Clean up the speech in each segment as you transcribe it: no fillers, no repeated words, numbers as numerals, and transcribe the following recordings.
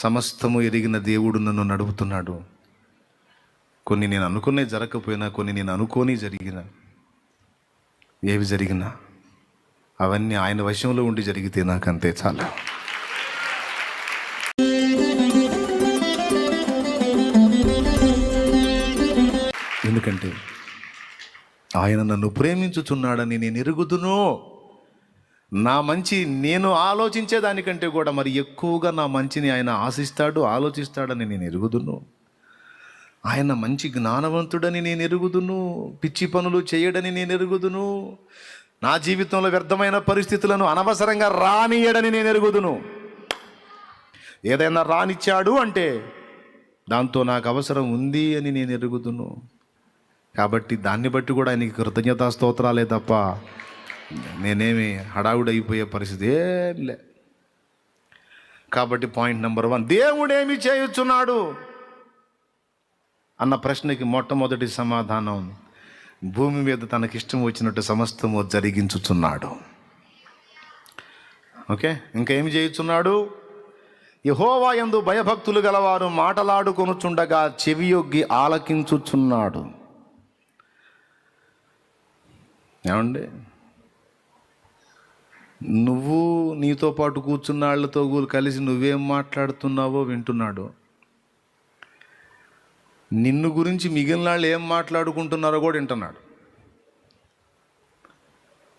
సమస్తము ఎరిగిన దేవుడు నన్ను నడుపుతున్నాడు. కొన్ని నేను అనుకునే జరగకపోయినా, కొన్ని నేను అనుకోని జరిగిన, ఏవి జరిగినా అవన్నీ ఆయన వశంలో ఉండి జరిగితే నాకంతే చాలా. ఎందుకంటే ఆయన నన్ను ప్రేమించుచున్నాడని నేను ఎరుగుదును. నా మంచి నేను ఆలోచించేదానికంటే కూడా మరి ఎక్కువగా నా మంచిని ఆయన ఆలోచిస్తాడని నేను ఎరుగుదును. ఆయన మంచి జ్ఞానవంతుడని నేను ఎరుగుదును. పిచ్చి పనులు చేయడని నేను ఎరుగుదును. నా జీవితంలో వ్యర్థమైన పరిస్థితులను అనవసరంగా రానియడని నేను ఎరుగుదును. ఏదైనా రానిచ్చాడు అంటే దాంతో నాకు అవసరం ఉంది అని నేను ఎరుగుదును. కాబట్టి దాన్ని బట్టి కూడా ఆయనకి కృతజ్ఞతా స్తోత్రాలే తప్ప నేనేమి హడావుడైపోయే పరిస్థితి ఏం లే. కాబట్టి పాయింట్ నెంబర్ 1, దేవుడేమి చేయుచున్నాడు అన్న ప్రశ్నకి మొట్టమొదటి సమాధానం, భూమి మీద తనకిష్టం వచ్చినట్టు సమస్తము జరిగించుచున్నాడు. ఓకే, ఇంకా ఏమి చేయుచున్నాడు? యెహోవా యందు భయభక్తులు గలవారు మాటలాడుకొనుచుండగా చెవియొగ్గి ఆలకించుచున్నాడు. ఏమండి, నువ్వు నీతో పాటు కూర్చున్న వాళ్ళతో కలిసి నువ్వేం మాట్లాడుతున్నావో వింటున్నాడు. నిన్ను గురించి మిగిలిన వాళ్ళు ఏం మాట్లాడుకుంటున్నారో కూడా వింటున్నాడు.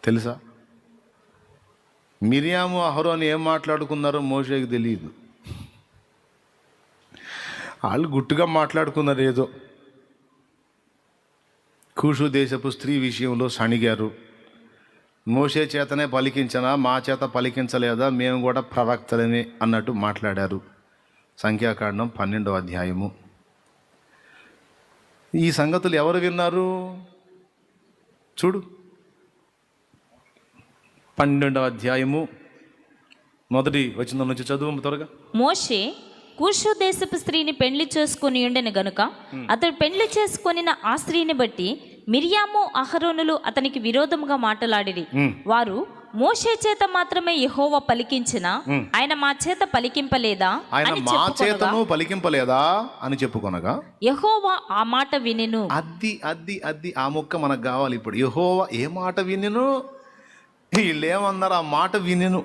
తెలుసా? మిరియాము అహరోను ఏం మాట్లాడుకున్నారో మోషేకి తెలియదు. వాళ్ళు గుట్టుగా మాట్లాడుకున్నారు. ఏదో కూషు దేశపు స్త్రీ విషయంలో సణిగారు. మోషే చేతనే పలికించనా, మా చేత పలికించలేదా, మేము కూడా ప్రవక్తలనే అన్నట్టు మాట్లాడారు. సంఖ్యాకాండం 12వ అధ్యాయము. ఈ సంగతులు ఎవరు విన్నారు? చూడు, 12వ అధ్యాయము మొదటి వచనం నుంచి చదువు త్వరగా. మోషే కూషు దేశపు స్త్రీని పెళ్లి చేసుకుని ఉండెను గనుక అతడు పెళ్లి చేసుకొనిన ఆ స్త్రీని బట్టి మిరియాము అహరోనులు అతనికి విరోధముగా మాట్లాడిరి. వారు మోషే చేత మాత్రమే యెహోవా పలికించిన, ఆయన మా చేత పలికింపలేదా అని చెప్పుకొనగా యెహోవా ఆ మాట వినెను. అది ఆ మొక్క మనకు కావాలి ఇప్పుడు. యెహోవా ఏ మాట వినెను? వీళ్ళేమన్నారు? ఆ మాట వినెను.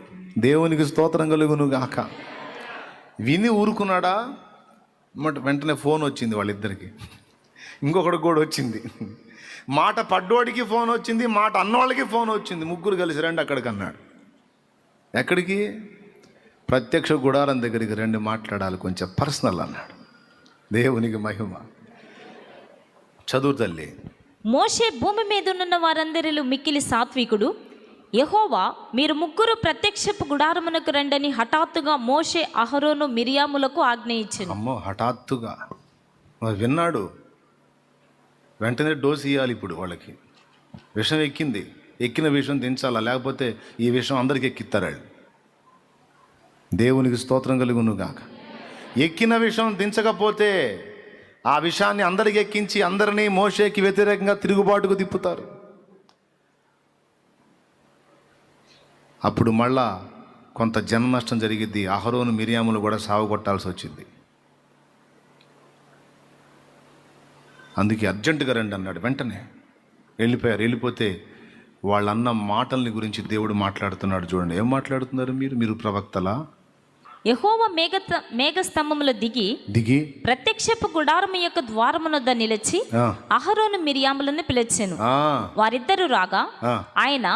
దేవునికి స్తోత్రం కలుగును గాక. విని ఊరుకున్నాడా? వెంటనే ఫోన్ వచ్చింది వాళ్ళిద్దరికి. ఇంకొకటి కూడా వచ్చింది. మాట పడ్డోడికి ఫోన్ వచ్చింది, మాట అన్నవాళ్ళకి ఫోన్ వచ్చింది. ముగ్గురు కలిసి రండి అక్కడికి అన్నాడు. ఎక్కడికి? ప్రత్యక్ష గుడారం దగ్గరికి రండి, మాట్లాడాలి, కొంచెం పర్సనల్ అన్నాడు. దేవునికి మహిమ. చదువు తల్లి. మోషే భూమి మీద ఉన్న వారందరిలో మిక్కిలి సాత్వికుడు. యెహోవా మీరు ముగ్గురు ప్రత్యక్షపు గుడారమునకు రండని హఠాత్తుగా మోషే అహరోను మిరియాములకు ఆజ్ఞ ఇచ్చెను. అమ్మో, హఠాత్తుగా విన్నాడు. వెంటనే డోసు ఇవ్వాలి. ఇప్పుడు వాళ్ళకి విషం ఎక్కింది. ఎక్కిన విషం దించాలా, లేకపోతే ఈ విషయం అందరికి ఎక్కిస్తారు. దేవునికి స్తోత్రం కలుగును గాక. ఎక్కిన విషం దించకపోతే ఆ విషయాన్ని అందరికి ఎక్కించి అందరినీ మోషేకి వ్యతిరేకంగా తిరుగుబాటుకు తిప్పుతారు. అప్పుడు మళ్ళా కొంత జన నష్టం జరిగిద్ది. అహరోను మిరియాములు కూడా సాగుకొట్టాల్సి వచ్చింది. అందుకే అర్జెంటుగా రండి అన్నాడు. వెంటనే వెళ్ళిపోయారు. వెళ్ళిపోతే వాళ్ళన్న మాటల్ని గురించి దేవుడు మాట్లాడుతున్నాడు. చూడండి, ఏం మాట్లాడుతున్నారు? మీరు ప్రవక్తలా? యెహోవా మేఘస్తంభములో దిగి ప్రత్యక్షపు గుడారము యొక్క ద్వారమునొద్ద నిలిచి అహరోను మిరియాములను పిలిచెను. వారిద్దరూ రాగా ఆయన,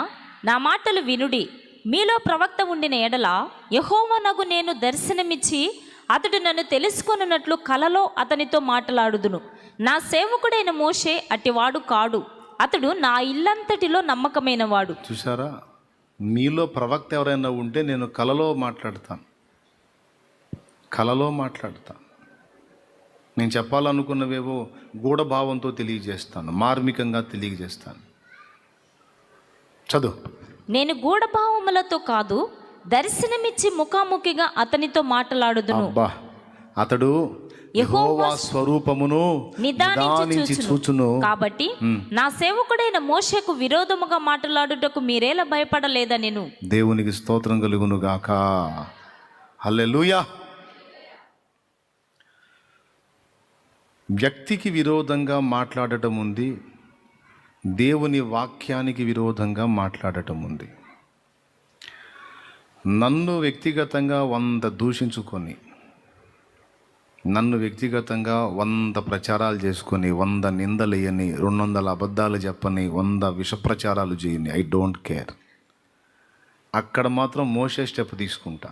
నా మాటలు వినుడి, మీలో ప్రవక్త ఉండిన ఎడల యెహోవానగు నేను దర్శనమిచ్చి అతడు నన్ను తెలుసుకొనున్నట్లు కలలో అతనితో మాట్లాడుదును. నా సేవకుడైన మోషే అటివాడు కాడు, అతడు నా ఇల్లంతటిలో నమ్మకమైన వాడు. చూసారా? మీలో ప్రవక్త ఎవరైనా ఉంటే నేను కలలో మాట్లాడతాను. నేను చెప్పాలనుకున్నవేవో గూఢభావంతో తెలియజేస్తాను, మార్మికంగా తెలియజేస్తాను. చదువు. నేను గూఢభావములతో కాదు, దర్శనమిచ్చి ముఖాముఖిగా అతనితో మాట్లాడుదును. అతడు యెహోవా స్వరూపమును నిదానించి చూచును. కాబట్టి నా సేవకుడైన మోషేకు విరోధముగా మాట్లాడుటకు మీరేలా భయపడలేదా? నేను దేవునికి స్తోత్రం కలుగును గాక. హల్లెలూయా. వ్యక్తికి విరోధంగా మాట్లాడటం ఉంది, దేవుని వాక్యానికి విరోధంగా మాట్లాడటం ఉంది. నన్ను వ్యక్తిగతంగా 100 దూషించుకొని, నన్ను వ్యక్తిగతంగా 100 ప్రచారాలు చేసుకొని, 100 నిందలేయని, 200 అబద్ధాలు చెప్పని, 100 విష ప్రచారాలు చేయని, ఐ డోంట్ కేర్. అక్కడ మాత్రం మోసే స్టెప్ తీసుకుంటా.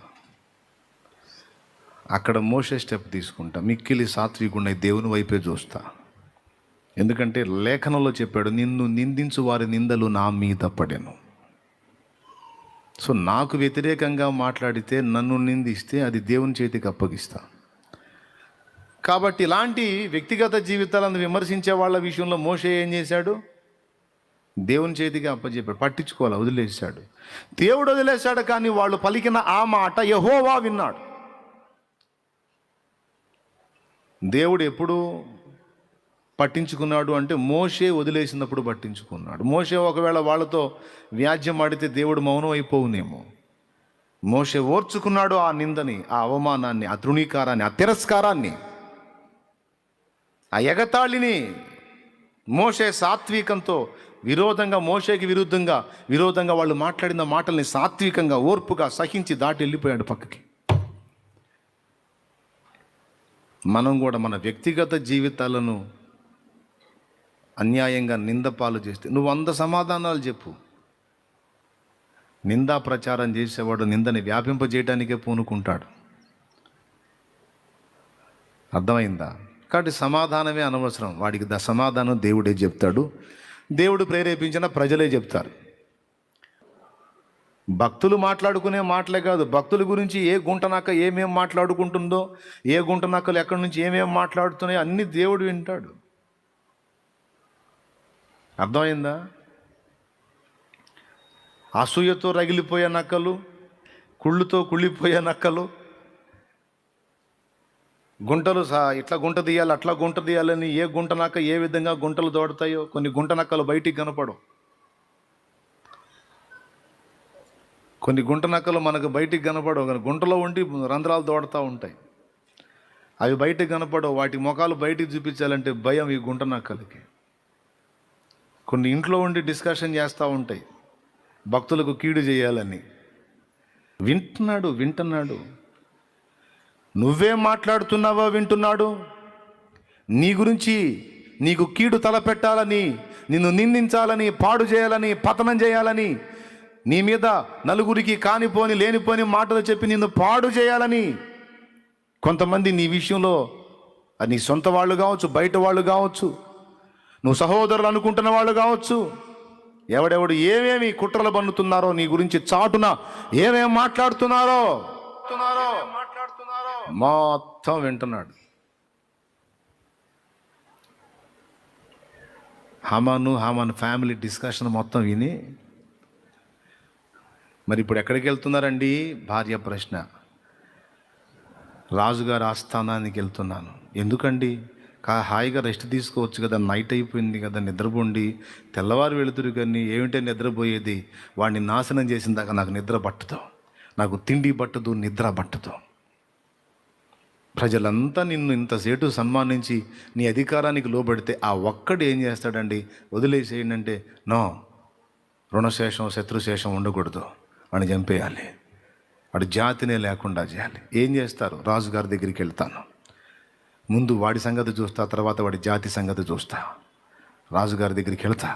మిక్కిలి సాత్వికుడినై దేవుని వైపే చూస్తా. ఎందుకంటే లేఖనంలో చెప్పాడు, నిన్ను నిందించు వారి నిందలు నా మీద పడెను. సో నాకు వ్యతిరేకంగా మాట్లాడితే, నన్ను నిందిస్తే అది దేవుని చేతికి అప్పగిస్తా. కాబట్టి ఇలాంటి వ్యక్తిగత జీవితాలను విమర్శించే వాళ్ళ విషయంలో మోషే ఏం చేశాడు? దేవుని చేతికి అప్పచెప్పాడు, పట్టించుకోవాలి, వదిలేశాడు. దేవుడు వదిలేశాడు, కానీ వాళ్ళు పలికిన ఆ మాట యెహోవా విన్నాడు. దేవుడు ఎప్పుడు పట్టించుకున్నాడు అంటే మోషే వదిలేసినప్పుడు పట్టించుకున్నాడు. మోషే ఒకవేళ వాళ్ళతో వ్యాజ్యం ఆడితే దేవుడు మౌనం అయిపోవునేమో. మోషే ఓర్చుకున్నాడు ఆ నిందని, ఆ అవమానాన్ని, ఆ తృణీకారాన్ని, ఆ తిరస్కారాన్ని, ఆ ఎగతాళిని. మోషే సాత్వికంతో మోషేకి విరోధంగా వాళ్ళు మాట్లాడిన మాటల్ని సాత్వికంగా, ఓర్పుగా సహించి దాటి వెళ్ళిపోయాడు పక్కకి. మనం కూడా మన వ్యక్తిగత జీవితాలను అన్యాయంగా నిందపాలు చేస్తే నువ్వు 100 సమాధానాలు చెప్పు. నిందా ప్రచారం చేసేవాడు నిందని వ్యాపింపజేయడానికే పూనుకుంటాడు. అర్థమైందా? కాబట్టి సమాధానమే అనవసరం. వాడికి సమాధానం దేవుడే చెప్తాడు. దేవుడు ప్రేరేపించిన ప్రజలే చెప్తారు. భక్తులు మాట్లాడుకునే మాటలే కాదు, భక్తుల గురించి ఏ గుంటనక్క ఏమేం మాట్లాడుకుంటుందో, ఏ గుంటనక్కలు ఎక్కడి నుంచి ఏమేం మాట్లాడుతున్నాయో అన్నీ దేవుడు వింటాడు. అర్థమైందా? అసూయతో రగిలిపోయే నక్కలు, కుళ్ళుతో కుళ్ళిపోయే నక్కలు, గుంటలు ఇట్లా గుంట తీయాలి, అట్లా గుంట తీయాలని ఏ గుంట నక్క ఏ విధంగా గుంటలు దోడతాయో కొన్ని గుంట నక్కలు బయటికి కనపడవు. కొన్ని గుంట నక్కలు మనకు బయటికి కనపడవు, కానీ గుంటలో ఉండి రంధ్రాలు దోడుతూ ఉంటాయి. అవి బయటికి కనపడవు. వాటి ముఖాలు బయటికి చూపించాలంటే భయం ఈ గుంట నక్కలకి. కొన్ని ఇంట్లో ఉండి డిస్కషన్ చేస్తూ ఉంటాయి, భక్తులకు కీడు చేయాలని. వింటున్నాడు. నువ్వేం మాట్లాడుతున్నావో వింటున్నాడు. నీ గురించి నీకు కీడు తలపెట్టాలని, నిన్ను నిందించాలని, పాడు చేయాలని, పతనం చేయాలని, నీ మీద నలుగురికి కానిపోని లేనిపోని మాటలు చెప్పి నిన్ను పాడు చేయాలని కొంతమంది నీ విషయంలో, నీ సొంత వాళ్ళు కావచ్చు, బయట వాళ్ళు కావచ్చు, నువ్వు సహోదరులు అనుకుంటున్న వాళ్ళు కావచ్చు, ఎవడెవడు ఏమేమి కుట్రలు పన్నుతున్నారో, నీ గురించి చాటున ఏమేమి మాట్లాడుతున్నారో మొత్తం వింటున్నాడు. హామాను ఫ్యామిలీ డిస్కషన్ మొత్తం విని, మరి ఇప్పుడు ఎక్కడికి వెళ్తున్నారండి? భార్య ప్రశ్న. రాజుగారి ఆస్థానానికి వెళ్తున్నాను. ఎందుకండి? హాయిగా రెస్ట్ తీసుకోవచ్చు కదా, నైట్ అయిపోయింది కదా, నిద్రపోండి, తెల్లవారు వెళుతురు. కానీ ఏమిటంటే నిద్రపోయేది? వాడిని నాశనం చేసిన దాకా నాకు నిద్ర పట్టదు, నాకు తిండి పట్టదు, నిద్ర పట్టదు. ప్రజలంతా నిన్ను ఇంతసేటు సన్మానించి నీ అధికారానికి లోబడితే ఆ ఒక్కడు ఏం చేస్తాడండి? వదిలేసేయండి అంటే, నో, రుణశేషం శత్రుశేషం ఉండకూడదు, వాడిని చంపేయాలి, వాడి జాతినే లేకుండా చేయాలి. ఏం చేస్తారు? రాజుగారి దగ్గరికి వెళ్తాను, ముందు వాడి సంగతి చూస్తా, తర్వాత వాడి జాతి సంగతి చూస్తా. రాజుగారి దగ్గరికి వెళ్తా,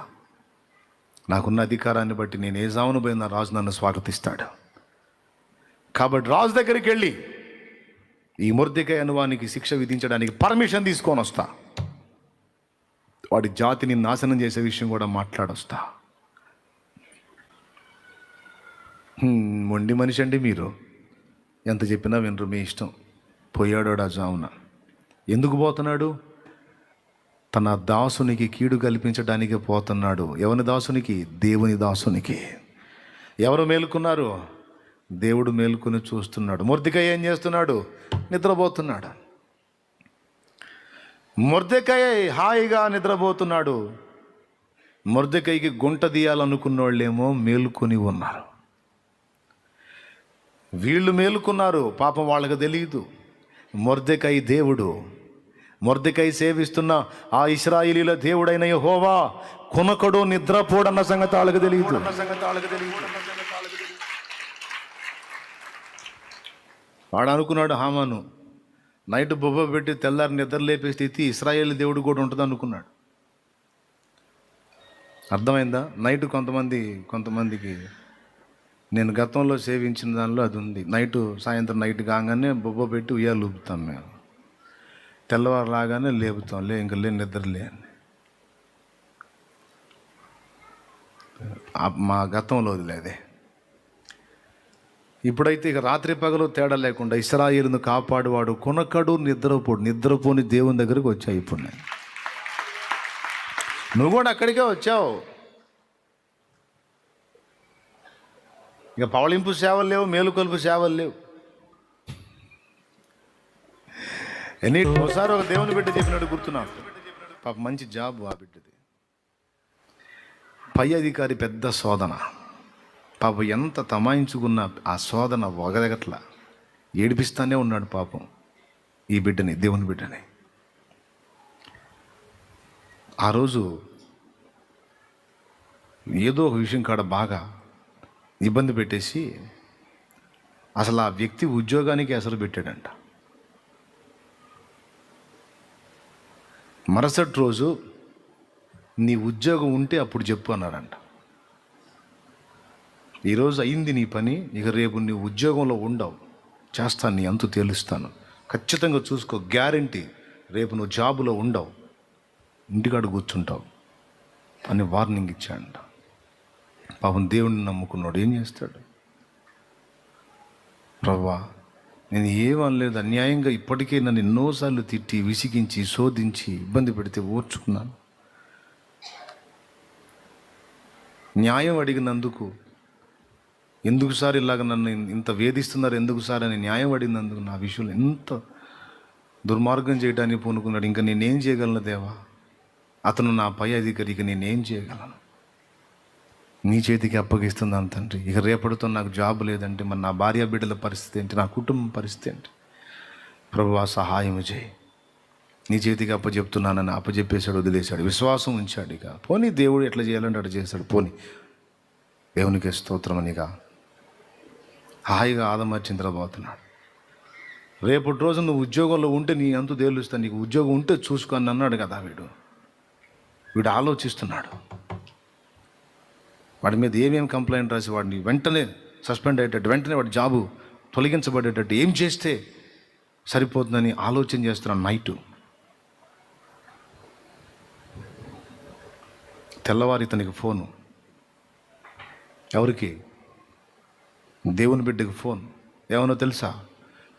నాకున్న అధికారాన్ని బట్టి నేను ఏ జామును పోయినా రాజు నన్ను స్వాగతిస్తాడు. కాబట్టి రాజు దగ్గరికి వెళ్ళి ఈ మొర్దెకై అనువానికి శిక్ష విధించడానికి పర్మిషన్ తీసుకొని వస్తా, వాడి జాతిని నాశనం చేసే విషయం కూడా మాట్లాడొస్తా. మొండి మనిషి అండి మీరు, ఎంత చెప్పినా వినరు, మీ ఇష్టం. పోయాడు ఆ జామున. ఎందుకు పోతున్నాడు? తన దాసునికి కీడు కల్పించడానికి పోతున్నాడు. ఎవరి దాసునికి? దేవుని దాసునికి. ఎవరు మేలుకున్నారు? దేవుడు మేలుకొని చూస్తున్నాడు. మొర్దెకై ఏం చేస్తున్నాడు? నిద్రపోతున్నాడు. మొర్దెకై హాయిగా నిద్రపోతున్నాడు. మొర్దెకైకి గుంట తీయాలనుకున్న వాళ్ళేమో మేలుకొని ఉన్నారు. వీళ్ళు మేలుకున్నారు, పాపం వాళ్ళకి తెలియదు. మొర్దెకై దేవుడు, మొర్దెకై సేవిస్తున్న ఆ ఇశ్రాయేలీల దేవుడైన యెహోవా కునకడు నిద్రపోడన్న సంగతి వాళ్ళకి తెలియదు. వాడు అనుకున్నాడు, హామాను నైట్ బొబ్బ పెట్టి తెల్లారి నిద్ర లేపే స్థితి ఇశ్రాయేల్ దేవుడు కూడా ఉంటుంది అనుకున్నాడు. అర్థమైందా? నైట్ కొంతమందికి నేను గతంలో సేవించిన దానిలో అది ఉంది. సాయంత్రం నైట్ కాగానే బొబ్బ పెట్టి ఉయ్యాలు ఊపుతాం మేము, తెల్లవారు రాగానే లేపుతాం, ఇంకా నిద్రలే అని. మా గతంలో వదిలేదే. ఇప్పుడైతే ఇక రాత్రి పగలు తేడా లేకుండా ఇశ్రాయేలును కాపాడువాడు కొనకడు నిద్రపోని దేవుని దగ్గరికి వచ్చావు. ఇప్పుడు నువ్వు కూడా అక్కడికే వచ్చావు. ఇక పవళింపు సేవలు లేవు, మేలుకొలుపు సేవలు లేవు. ఒకసారి ఒక దేవుని బిడ్డ చెప్పినట్టు గుర్తున్నాడు. పాప మంచి జాబ్ ఆ బిడ్డది. పై అధికారి పెద్ద శోధన. పాపం ఎంత తమాయించుకున్న ఆ శోధన వగదగట్లా ఏడిపిస్తానే ఉన్నాడు పాపం ఈ బిడ్డని, దేవుని బిడ్డని. ఆ రోజు ఏదో ఒక విషయం కాడ బాగా ఇబ్బంది పెట్టేసి అసలు ఆ వ్యక్తి ఉద్యోగానికి అసలు పెట్టాడంట. మరుసటి రోజు నీ ఉద్యోగం ఉంటే అప్పుడు చెప్పు అన్నాడంట. ఈరోజు అయింది నీ పని, ఇక రేపు నీ ఉద్యోగంలో ఉండవు, చేస్తాను, నీ అంతు తేలుస్తాను, ఖచ్చితంగా చూసుకో, గ్యారంటీ రేపు నువ్వు జాబులో ఉండవు, ఇంటికాడ కూర్చుంటావు అని వార్నింగ్ ఇచ్చాడంట. పాపం దేవుడిని నమ్ముకున్నాడు. ఏం చేస్తాడు? ప్రభువా నేను ఏమనలేదు, అన్యాయంగా ఇప్పటికే నన్ను ఎన్నోసార్లు తిట్టి విసిగించి శోధించి ఇబ్బంది పెడితే ఓర్చుకున్నాను. న్యాయం అడిగినందుకు ఎందుకు సార్ ఇలాగ నన్ను ఇంత వేధిస్తున్నారు, ఎందుకు సార్ అని న్యాయం అడిగినందుకు నా విషయంలో ఎంత దుర్మార్గం చేయడానికి పూనుకున్నాడు. ఇంకా నేనేం చేయగలను దేవా? అతను నా పై అధికారి, ఇక నేనేం చేయగలను? నీ చేతికి అప్పగిస్తున్నాను తండ్రి. ఇక రేపటితో నాకు జాబ్ లేదంటే మరి నా భార్య బిడ్డల పరిస్థితి ఏంటి, నా కుటుంబం పరిస్థితి ఏంటి? ప్రభువా సహాయం చేయి, నీ చేతికి అప్పచెప్తున్నానని అప్పచెప్పేశాడు, వదిలేశాడు, విశ్వాసం ఉంచాడు. ఇక పోనీ దేవుడు ఎట్లా చేయాలంటే అట్లా చేశాడు. పోనీ దేవునికి స్తోత్రం అని ఇక హాయిగా ఆదమర్చింద్రపోతున్నాడు. రేపటి రోజు నువ్వు ఉద్యోగంలో ఉంటే నీ అంతు తేలుస్తా, నీకు ఉద్యోగం ఉంటే చూసుకొని అన్నాడు కదా వీడు ఆలోచిస్తున్నాడు. వాడి మీద ఏమేమి కంప్లైంట్ రాసి వాడిని వెంటనే సస్పెండ్ అయ్యేటట్టు, వెంటనే వాడి జాబు తొలగించబడేటట్టు ఏం చేస్తే సరిపోతుందని ఆలోచన చేస్తున్నాను. నైటు తెల్లవారి ఇతనికి ఫోను. ఎవరికి? దేవుని బిడ్డకి ఫోన్. ఏమన్నా తెలుసా?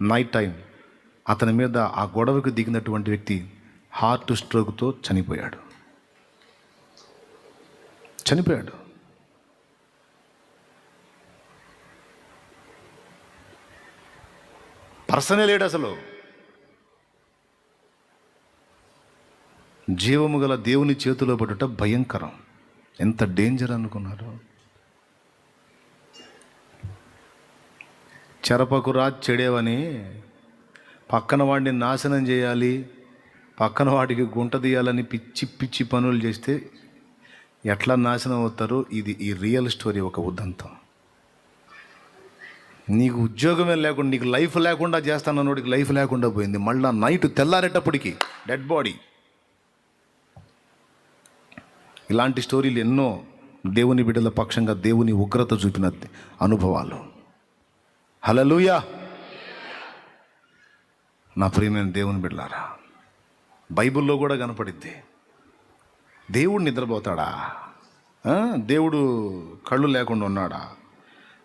నైట్ టైం అతని మీద ఆ గొడవకు దిగినటువంటి వ్యక్తి హార్ట్ స్ట్రోక్తో చనిపోయాడు. పర్సనే లేడు అసలు. జీవము గల దేవుని చేతిలో పడుట భయంకరం. ఎంత డేంజర్ అనుకున్నారు? చెరపకురా చెడేవని పక్కన వాడిని నాశనం చేయాలి, పక్కన వాడికి గుంట తీయాలని పిచ్చి పిచ్చి పనులు చేస్తే ఎట్లా నాశనం అవుతారో ఇది ఈ రియల్ స్టోరీ. ఒక ఉదంతం. నీకు ఉద్యోగమే లేకుండా, నీకు లైఫ్ లేకుండా చేస్తానన్నోడికి లైఫ్ లేకుండా పోయింది. మళ్ళా నైట్ తెల్లారేటప్పటికి డెడ్ బాడీ. ఇలాంటి స్టోరీలు ఎన్నో దేవుని బిడ్డల పక్షంగా దేవుని ఉగ్రత చూపిన అనుభవాలు. హల్లెలూయా. నా ప్రియమైన దేవుని బిడ్డలారా, బైబిల్లో కూడా కనపడిద్ది. దేవుడు నిద్రపోతాడా? దేవుడు కళ్ళు లేకుండా ఉన్నాడా?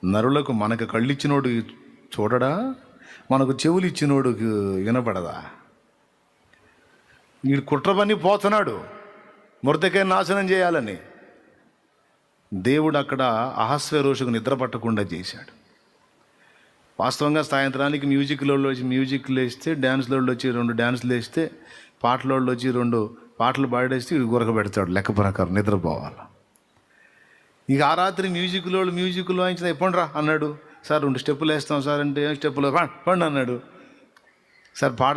నరులకు మనకు కళ్ళు ఇచ్చినోడు చూడడా? మనకు చెవులు ఇచ్చినోడుకి వినపడదా? వీడు కుట్ర పని పోతున్నాడు మొర్దెకై నాశనం చేయాలని. దేవుడు అక్కడ అహస్వేరోషుకు నిద్ర పట్టకుండా చేశాడు. వాస్తవంగా సాయంత్రానికి మ్యూజిక్లోళ్ళు వచ్చి మ్యూజిక్లు వేస్తే, డ్యాన్స్లోళ్ళు వచ్చి 2 డ్యాన్స్లు వేస్తే, పాటలోళ్ళు వచ్చి 2 పాటలు పాడేస్తే ఇది గురకబెడతాడు లెక్క ప్రకారం నిద్రపోవాలి. ఇక ఆ రాత్రి మ్యూజిక్లో వాయించిన ఎప్పుడు రా అన్నాడు. సార్ 2 స్టెప్పులు వేస్తాం సార్ అంటే, ఏం స్టెప్పులు పండి అన్నాడు. సార్ పాట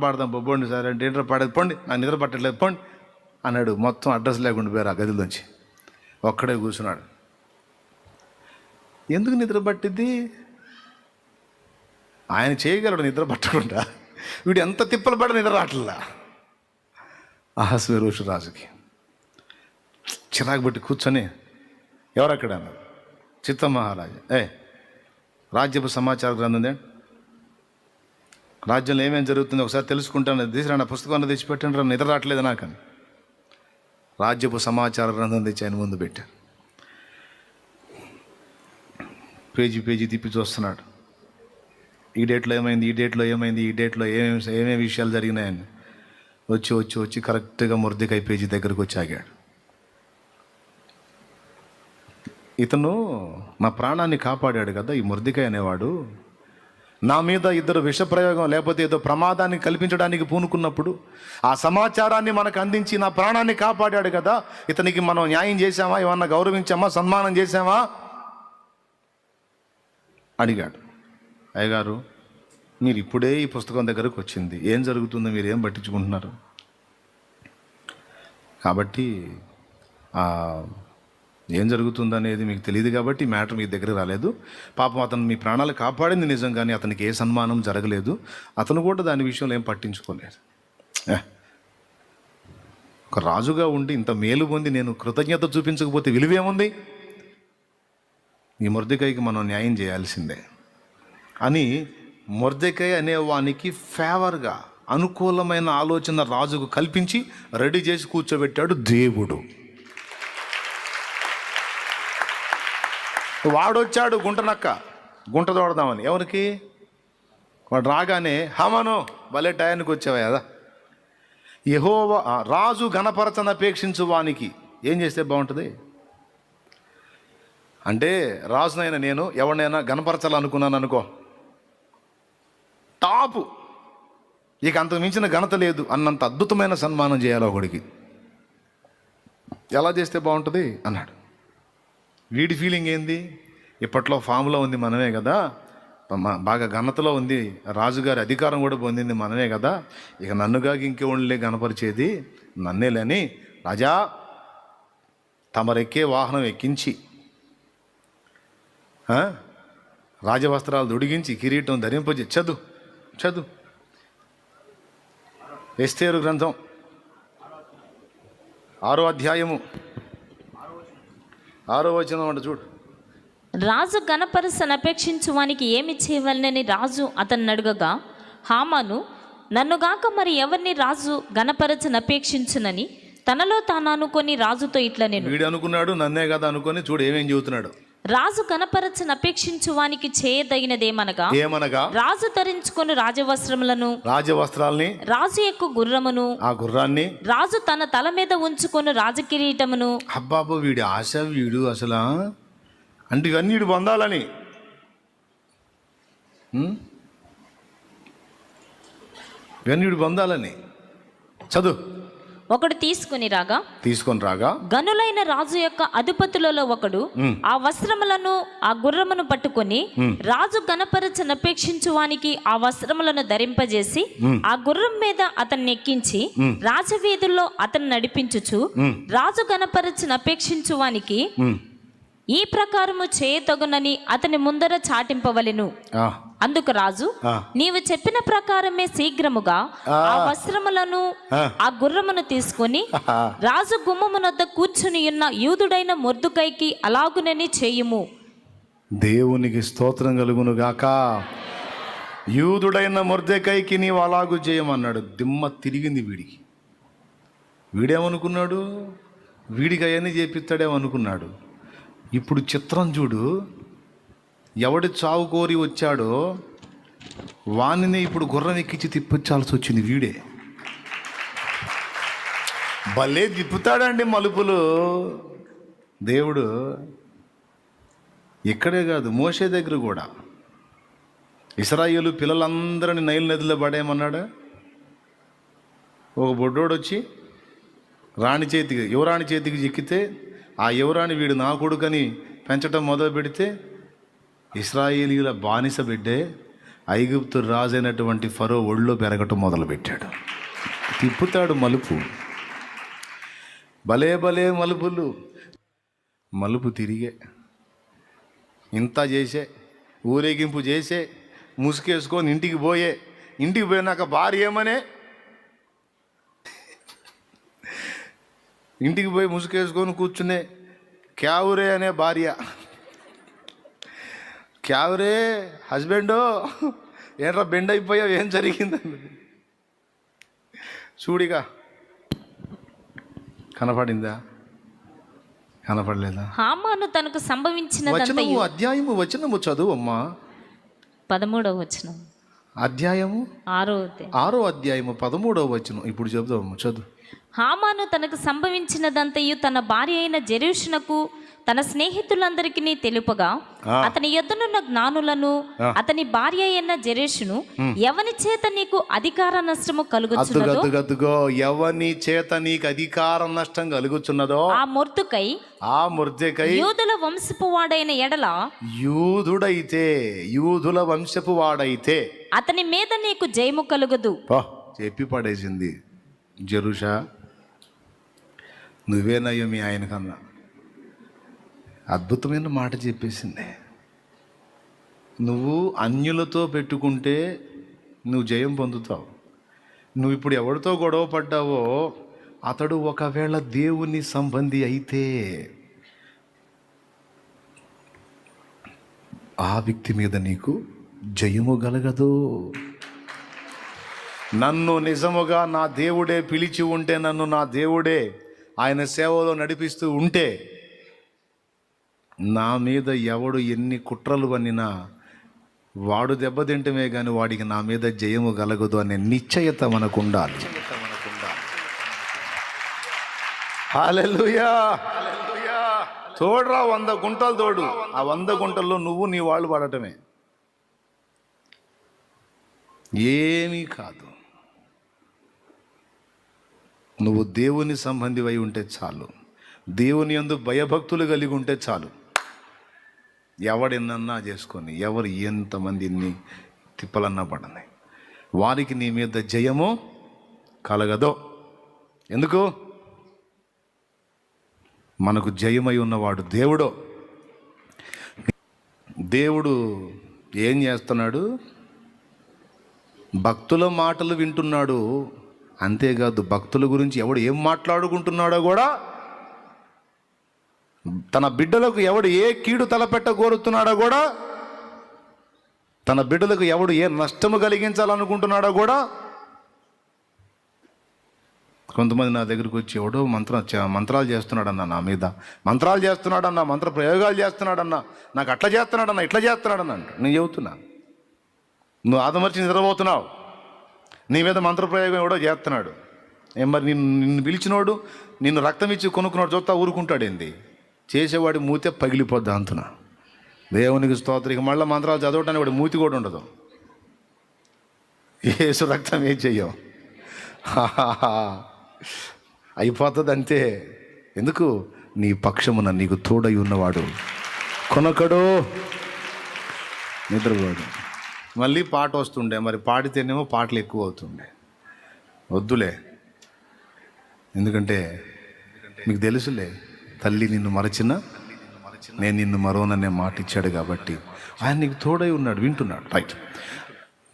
పాడదాం బొబ్బోండి సార్ అంటే ఏంటో పాడేది, పోండి నాకు నిద్ర పట్టట్లేదు పోండి అన్నాడు. మొత్తం అడ్రస్ లేకుండా పోయారు ఆ గదిలోంచి. ఒక్కడే కూర్చున్నాడు. ఎందుకు నిద్ర పట్టిద్ది? ఆయన చేయగలడు నిద్ర పట్టకుండా, వీడు ఎంత తిప్పలు పడ నిద్ర రావట్లా. అహస్వేరోషు రాజుకి చిరాకు పెట్టి కూర్చొని, ఎవరక్కడ అన్నారు. చిత్త మహారాజా, రాజ్యపు సమాచార గ్రంథం ఏంటి, రాజ్యంలో ఏమేమి జరుగుతుందో ఒకసారి తెలుసుకుంటాను, తీసుకురా పుస్తకాన్ని తెచ్చిపెట్టండి, నిద్ర రావట్లేదు నాకని రాజ్యపు సమాచార గ్రంథం తెచ్చి ఆయన ముందు పెట్టారు. పేజీ తిప్పి చూస్తున్నాడు. ఈ డేట్లో ఏమైంది, ఈ డేట్లో ఏమైంది, ఈ డేట్లో ఏమేమి విషయాలు జరిగినాయని వచ్చి కరెక్ట్గా మొర్దెకై పేజీ దగ్గరకు వచ్చి ఆగాడు. ఇతను నా ప్రాణాన్ని కాపాడాడు కదా ఈ మొర్దెకై అనేవాడు, నా మీద ఇద్దరు విషప్రయోగం లేకపోతే ఏదో ప్రమాదాన్ని కల్పించడానికి పూనుకున్నప్పుడు ఆ సమాచారాన్ని మనకు అందించి నా ప్రాణాన్ని కాపాడాడు కదా, ఇతనికి మనం న్యాయం చేశామా, ఏమన్నా గౌరవించామా, సన్మానం చేశామా అడిగాడు. అయ్యగారు, మీరు ఇప్పుడే ఈ పుస్తకం దగ్గరకు వచ్చింది, ఏం జరుగుతుందో మీరు ఏం పట్టించుకుంటున్నారు? కాబట్టి ఏం జరుగుతుందనేది మీకు తెలియదు కాబట్టి మ్యాటర్ మీ దగ్గర రాలేదు. పాపం అతను మీ ప్రాణాలు కాపాడింది నిజం, కానీ అతనికి ఏ సన్మానం జరగలేదు, అతను కూడా దాని విషయంలో ఏం పట్టించుకోలేదు. ఒక రాజుగా ఉండి ఇంత మేలు పొంది నేను కృతజ్ఞత చూపించకపోతే విలువేముంది? ఈ మొర్దెకైకి మనం న్యాయం చేయాల్సిందే అని మొర్దెకై అనేవానికి ఫేవర్గా అనుకూలమైన ఆలోచన రాజుకు కల్పించి రెడీ చేసి కూర్చోబెట్టాడు దేవుడు. వాడొచ్చాడు గుంట తోడదామని. ఎవరికి? వాడు రాగానే, హమను భలే టయానికి వచ్చావా కదా, యెహోవా రాజు గణపరచన అపేక్షించు వానికి ఏం చేస్తే బాగుంటుంది అంటే, రాజునైనా నేను ఎవరినైనా గణపరచాలనుకున్నాను అనుకో, టాపు, ఇక అంతకు మించిన ఘనత లేదు అన్నంత అద్భుతమైన సన్మానం చేయాలి ఒకడికి. ఎలా చేస్తే బాగుంటుంది అన్నాడు. వీడి ఫీలింగ్ ఏంది? ఇప్పట్లో ఫామ్లో ఉంది మనమే కదా, బాగా ఘనతలో ఉంది, రాజుగారి అధికారం కూడా పొందింది మనమే కదా, ఇక నన్నుగా ఇంకెవళ్ళే గణపరిచేది నన్నేలేని, రాజా తమరెక్కే వాహనం ఎక్కించి రాజవస్త్రాలు దొడిగించి కిరీటం ధరింపజే. చదువు ఎస్తేరు గ్రంథం 6వ అధ్యాయము 6వ వచనం అంట చూడు. రాజు గణపరచన అపేక్షించు వానికి ఏమి చేయవలనని రాజు అతన్ని అడగగా, హామాను నన్నుగాక మరి ఎవరిని రాజు గణపరచన అపేక్షించునని తనలో తాను అనుకొని రాజుతో ఇట్లా, నేను వీడు అనుకున్నాడు నన్నే కదా అనుకొని, చూడు ఏమేం చెబుతున్నాడు. రాజు గణపరచన అపేక్షించు వానికి చేయదగినదేమనగా రాజు ధరించుకొని రాజవస్త్రాల్ని, రాజు యొక్క గుర్రమును, ఆ గుర్రాన్ని రాజు తన తల మీద ఉంచుకొని రాజకిరీటమును. అబ్బాబు వీడి ఆశ, వీడు అసలు అంటే ఇవన్నీ వీడు పొందాలని, ఇవన్నీ వీడు పొందాలని. చదువు. ఒకడు తీసుకొని రాగా గనులైన రాజు యొక్క అధిపతులలో ఒకడు ఆ వస్త్రములను ఆ గుర్రమును పట్టుకొని రాజు గణపరచన అపేక్షించు వానికి ఆ వస్త్రములను ధరింపజేసి ఆ గుర్రం మీద అతన్ని ఎక్కించి రాజవీధుల్లో అతన్ని నడిపించుచు రాజు గణపరచన అపేక్షించు వానికి ఈ ప్రకారము చేయతగునని అతని ముందర చాటింపవలెను. అందుకు రాజు, నీవు చెప్పిన ప్రకారమే శీఘ్రముగా ఆ వస్త్రములను ఆ గుర్రమును తీసుకొని రాజు గుమ్మమునొద్ద కూర్చుని ఉన్న యూదుడైన మొర్దెకైకి అలాగునని చేయుము. దేవునికి స్తోత్రం కలుగును గాక. యూదుడైన మొర్దెకైకి నీవు అలాగు చేయమన్నాడు. దిమ్మ తిరిగింది వీడికి. వీడేమనుకున్నాడు? వీడికి అవన్నీ చేపిస్తాడేమనుకున్నాడు. ఇప్పుడు చిత్రం చూడు, ఎవడి చావు కోరి వచ్చాడో వానిని ఇప్పుడు గుర్రం ఎక్కించి తిప్పించాల్సి వచ్చింది. వీడే భలే తిప్పుతాడండి మలుపులు దేవుడు. ఇక్కడే కాదు, మోషే దగ్గర కూడా ఇశ్రాయేలు పిల్లలందరినీ నైల్ నదిలో పడేయమన్నాడు. ఒక బొడ్డోడు వచ్చి యువరాణి చేతికి చిక్కితే ఆ యువరాణి వీడు నా కొడుకని పెంచటం మొదలు పెడితే ఇశ్రాయేలీల బానిస బిడ్డే ఐగుప్తు రాజైనటువంటి ఫరో ఒళ్ళో పెరగటం మొదలుపెట్టాడు. తిప్పుతాడు మలుపు, భలే భలే మలుపు తిరిగే. ఇంత చేసే, ఊరేగింపు చేసే, ముసుకేసుకొని ఇంటికి పోయినాక భార్య ఏమనే, ఇంటికి పోయి ముసుకేసుకొని కూర్చునే క్యావురే అనే భార్య, క్యావురే హస్బెండో ఏంట్రా బెండ్ అయిపోయావు, ఏం జరిగిందని. చూడిగా కనపడిందా, కనపడలేదా? హామాను తనకు సంభవించినదంతయు. అధ్యాయము వచనము చదువు అమ్మా. 13వ వచనం. అధ్యాయము 6వ అధ్యాయము 13వ వచనం. ఇప్పుడు చెబుదాము, చదువు. హామాను తనకు సంభవించినదంతయు తన భార్య అయిన జెరూషునకు తన స్నేహితులందరికీ తెలుపగా, అతని యొద్దనున్న జ్ఞానులను అతని భార్య అయిన జెరూషును ఎవని చేత నీకు అధికార నష్టము కలుగుచున్నదో, ఎవని చేత నీకు అధికార నష్టం కలుగుచున్నదో ఆ మొర్దెకై యూదుల వంశపు వాడైన ఎడల, యూదుల వంశపు వాడైతే అతని మీద నీకు జయము కలుగదు. చెప్పి పడేసింది. జెరూషా, నువ్వేనయ్యో మీ ఆయన కన్నా. అద్భుతమైన మాట చెప్పేసింది. నువ్వు అన్యులతో పెట్టుకుంటే నువ్వు జయం పొందుతావు. నువ్వు ఇప్పుడు ఎవరితో గొడవ పడ్డావో అతడు ఒకవేళ దేవుని సంబంధి అయితే ఆ వ్యక్తి మీద నీకు జయము కలగదు. నన్ను నిజముగా నా దేవుడే పిలిచి ఉంటే, నన్ను నా దేవుడే ఆయన సేవలో నడిపిస్తూ ఉంటే, నా మీద ఎవడు ఎన్ని కుట్రలు పన్నినా వాడు దెబ్బతింటమే కానీ వాడికి నా మీద జయము కలగదు అనే నిశ్చయత మనకు ఉండాలి. హల్లెలూయా. తోడురా 100 గుంటలు తోడు. ఆ 100 గుంటల్లో నువ్వు నీ వాళ్ళు పడటమే, ఏమీ కాదు. నువ్వు దేవుని సంబంధివై ఉంటే చాలు, దేవుని యందు భయభక్తులు కలిగి ఉంటే చాలు. ఎవడెన్నన్నా చేసుకొని, ఎవరు ఎంతమంది ఎన్ని తిప్పలన్నా పడని, వారికి నీ మీద జయము కలగదో. ఎందుకు? మనకు జయమై ఉన్నవాడు దేవుడో. దేవుడు ఏం చేస్తున్నాడు? భక్తుల మాటలు వింటున్నాడు. అంతేకాదు, భక్తుల గురించి ఎవడు ఏం మాట్లాడుకుంటున్నాడో కూడా, తన బిడ్డలకు ఎవడు ఏ కీడు తలపెట్టగోరుతున్నాడో కూడా, తన బిడ్డలకు ఎవడు ఏ నష్టము కలిగించాలనుకుంటున్నాడో కూడా. కొంతమంది నా దగ్గరికి వచ్చి ఎవడో మంత్రాలు చేస్తున్నాడన్నా, నా మీద మంత్రాలు చేస్తున్నాడన్నా, మంత్ర ప్రయోగాలు చేస్తున్నాడన్నా, నాకు అట్లా చేస్తున్నాడన్నా, ఇట్లా చేస్తున్నాడన్నా అంట. నేను చెబుతున్నా, నువ్వు ఆదమర్చి నిద్రపోతున్నావు. నీ మీద మంత్రప్రయోగం ఎవడో చేస్తున్నాడు. మరి నిన్ను పిలిచినోడు, నిన్ను రక్తం ఇచ్చి కొనుక్కున్నాడు చూస్తా ఊరుకుంటాడేంది? చేసేవాడి మూతే పగిలిపోద్ది అంటున్నా. దేవునికి స్తోత్రం. ఇక మళ్ళీ మంత్రాలు చదవటానికి వాడి మూతి కూడా ఉండదు. యేసు రక్తం ఏం చెయ్యం, అయిపోతుంది అంతే. ఎందుకు? నీ పక్షమున నీకు తోడై ఉన్నవాడు కొనకడో నిద్రపోడు. మళ్ళీ పాట వస్తుండే, మరి పాడితేనేమో పాటలు ఎక్కువ అవుతుండే. వద్దులే, ఎందుకంటే మీకు తెలుసులే, తల్లి నిన్ను మరచినా నేను నిన్ను మరోననే మాట ఇచ్చాడు కాబట్టి ఆయన నీకు తోడై ఉన్నాడు, వింటున్నాడు. రైట్.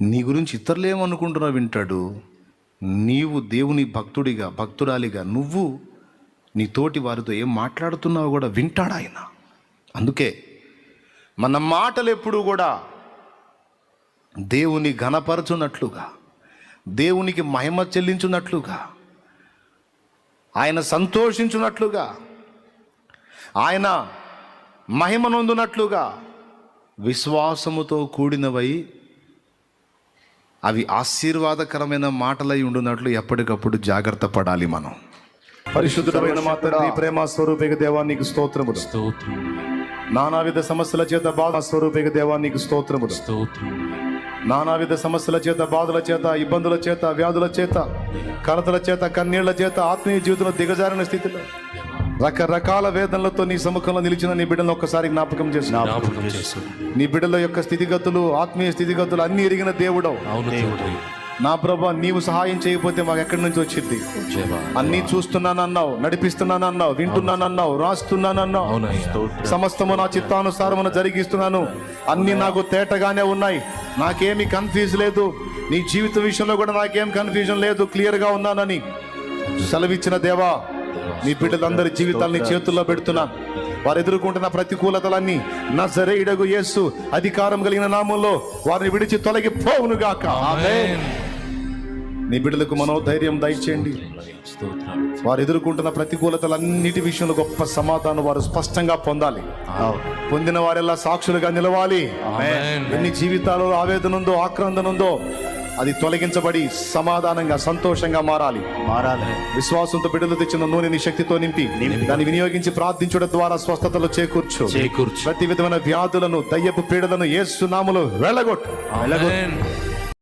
నీ గురించి ఇతరులు ఏమనుకుంటున్నావు వింటాడు. నీవు దేవుని భక్తుడిగా, భక్తురాలిగా నువ్వు నీ తోటి వారితో ఏం మాట్లాడుతున్నావు కూడా వింటాడు ఆయన. అందుకే మన మాటలు ఎప్పుడు కూడా దేవుని ఘనపరచున్నట్లుగా, దేవునికి మహిమ చెల్లించున్నట్లుగా, ఆయన సంతోషించున్నట్లుగా, ఆయన మహిమ నొందునట్లుగా విశ్వాసముతో కూడినవై అవి ఆశీర్వాదకరమైన మాటలై ఉండునట్లు ఎప్పటికప్పుడు జాగ్రత్త పడాలి మనం. పరిశుద్ధమైన మా తండ్రి, ప్రేమ స్వరూపిక దేవానికి స్తోత్రములు. నానావిధ సమస్యల చేత బాధ స్వరూపిక దేవానికి స్తోత్రములు. నానావిధ సమస్యల చేత, బాధల చేత, ఇబ్బందుల చేత, వ్యాధుల చేత, కలతల చేత, కన్నీళ్ల చేత, ఆత్మీయ జీవితంలో దిగజారిన స్థితిలో రకరకాల వేదనలతో నీ సముఖంలో నిలిచిన నీ బిడ్డలను ఒక్కసారి జ్ఞాపకం చేసు. నీ బిడ్డల యొక్క స్థితిగతులు, ఆత్మీయ స్థితిగతులు అన్ని ఎరిగిన దేవుడవు. నా ప్రభా, నీవు సహాయం చేయకపోతే మాకు ఎక్కడి నుంచి వచ్చింది? అన్నీ చూస్తున్నానన్నావు, నడిపిస్తున్నానన్నావు, వింటున్నానన్నావు, రాస్తున్నానన్నావు. సమస్తము నా చిత్తానుసారమును జరిగిస్తున్నాను. అన్ని నాకు తేటగానే ఉన్నాయి, నాకేమి కన్ఫ్యూజ్ లేదు. నీ జీవిత విషయంలో కూడా నాకేం కన్ఫ్యూజన్ లేదు, క్లియర్గా ఉన్నానని సెలవిచ్చిన దేవా, నీ బిడ్డలందరి జీవితాలని చేతుల్లో పెడుతున్నా. వారు ఎదుర్కొంటున్న ప్రతికూలతలన్నీ నజరేయుడగు యేసు అధికారం కలిగిన నామంలో వారిని విడిచి తొలగిపోవును గాక. నీ బిడ్డలకు మనోధైర్యం దయచేయండి. వారు ఎదుర్కొంటున్న ప్రతికూలతలన్నిటి విషయంలో గొప్ప సమాధానం వారు స్పష్టంగా పొందాలి. పొందిన వారెల్లా సాక్షులుగా నిలవాలి. ఎన్ని జీవితాలలో ఆవేదన ఉందో, ఆక్రందన ఉందో, అది తొలగించబడి సమాధానంగా, సంతోషంగా మారాలి. విశ్వాసంతో బిడ్డలు తెచ్చిన నూనెని శక్తితో నింపి దాన్ని వినియోగించి ప్రార్థించడం ద్వారా స్వస్థతలు చేకూర్చు. ప్రతి విధమైన వ్యాధులను, దయ్యపు పీడలను యేసు నామములో వెళ్ళగొట్టు.